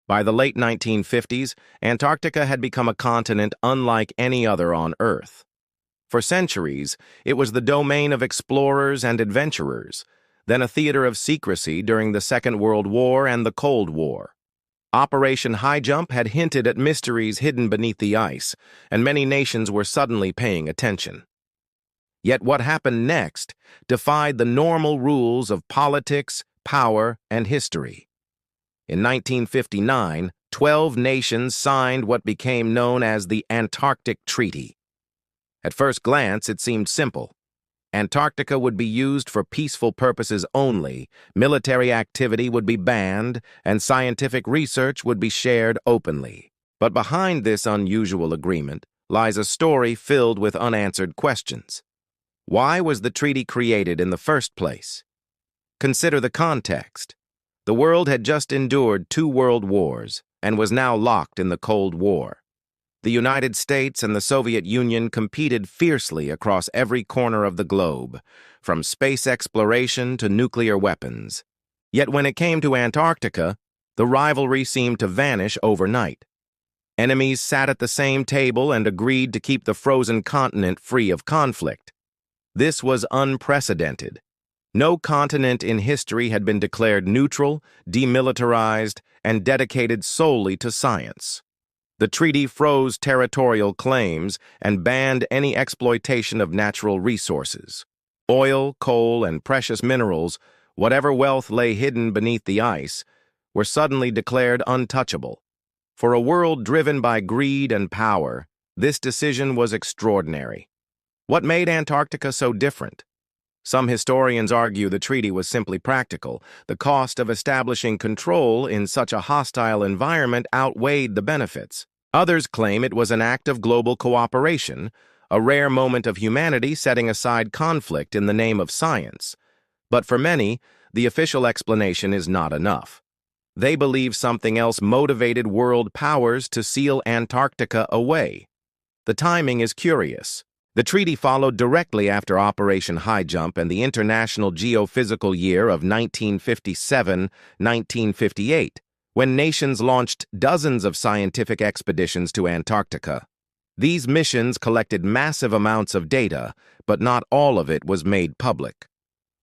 By the late 1950s, Antarctica had become a continent unlike any other on Earth. For centuries, it was the domain of explorers and adventurers, then a theater of secrecy during the Second World War and the Cold War. Operation Highjump had hinted at mysteries hidden beneath the ice, and many nations were suddenly paying attention. Yet what happened next defied the normal rules of politics, power, and history. In 1959, 12 nations signed what became known as the Antarctic Treaty. At first glance, it seemed simple. Antarctica would be used for peaceful purposes only, military activity would be banned, and scientific research would be shared openly. But behind this unusual agreement lies a story filled with unanswered questions. Why was the treaty created in the first place? Consider the context. The world had just endured 2 world wars and was now locked in the Cold War. The United States and the Soviet Union competed fiercely across every corner of the globe, from space exploration to nuclear weapons. Yet when it came to Antarctica, the rivalry seemed to vanish overnight. Enemies sat at the same table and agreed to keep the frozen continent free of conflict. This was unprecedented. No continent in history had been declared neutral, demilitarized, and dedicated solely to science. The treaty froze territorial claims and banned any exploitation of natural resources. Oil, coal, and precious minerals, whatever wealth lay hidden beneath the ice, were suddenly declared untouchable. For a world driven by greed and power, this decision was extraordinary. What made Antarctica so different? Some historians argue the treaty was simply practical. The cost of establishing control in such a hostile environment outweighed the benefits. Others claim it was an act of global cooperation, a rare moment of humanity setting aside conflict in the name of science. But for many, the official explanation is not enough. They believe something else motivated world powers to seal Antarctica away. The timing is curious. The treaty followed directly after Operation Highjump and the International Geophysical Year of 1957-1958, when nations launched dozens of scientific expeditions to Antarctica. These missions collected massive amounts of data, but not all of it was made public.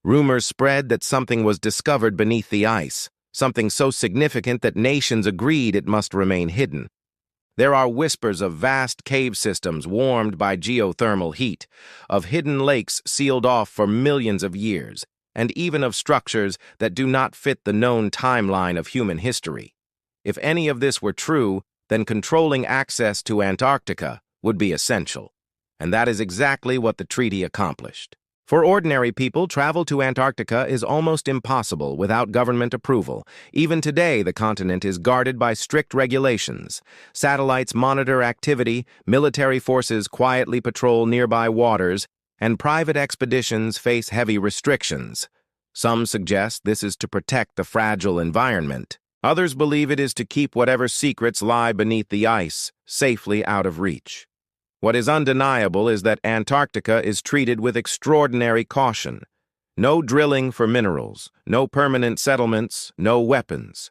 Rumors spread that something was discovered beneath the ice, something so significant that nations agreed it must remain hidden. There are whispers of vast cave systems warmed by geothermal heat, of hidden lakes sealed off for millions of years, and even of structures that do not fit the known timeline of human history. If any of this were true, then controlling access to Antarctica would be essential. And that is exactly what the treaty accomplished. For ordinary people, travel to Antarctica is almost impossible without government approval. Even today, the continent is guarded by strict regulations. Satellites monitor activity, military forces quietly patrol nearby waters, and private expeditions face heavy restrictions. Some suggest this is to protect the fragile environment. Others believe it is to keep whatever secrets lie beneath the ice safely out of reach. What is undeniable is that Antarctica is treated with extraordinary caution. No drilling for minerals, no permanent settlements, no weapons.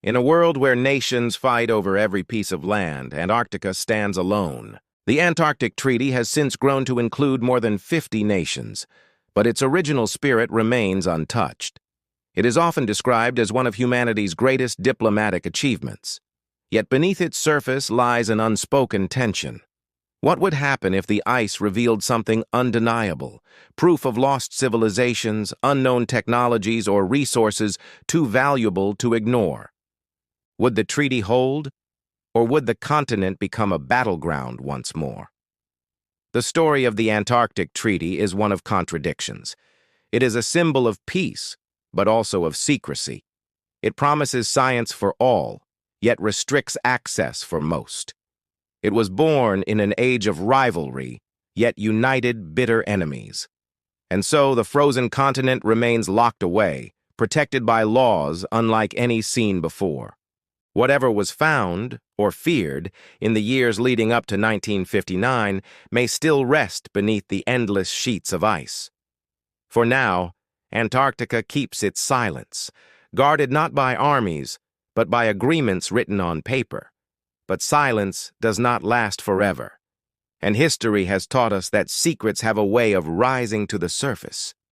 In a world where nations fight over every piece of land, Antarctica stands alone. The Antarctic Treaty has since grown to include more than 50 nations, but its original spirit remains untouched. It is often described as one of humanity's greatest diplomatic achievements. Yet beneath its surface lies an unspoken tension. What would happen if the ice revealed something undeniable, proof of lost civilizations, unknown technologies, or resources too valuable to ignore? Would the treaty hold, or would the continent become a battleground once more? The story of the Antarctic Treaty is one of contradictions. It is a symbol of peace, but also of secrecy. It promises science for all, yet restricts access for most. It was born in an age of rivalry, yet united bitter enemies. And so the frozen continent remains locked away, protected by laws unlike any seen before. Whatever was found, or feared, in the years leading up to 1959 may still rest beneath the endless sheets of ice. For now, Antarctica keeps its silence, guarded not by armies, but by agreements written on paper. But silence does not last forever, and history has taught us that secrets have a way of rising to the surface.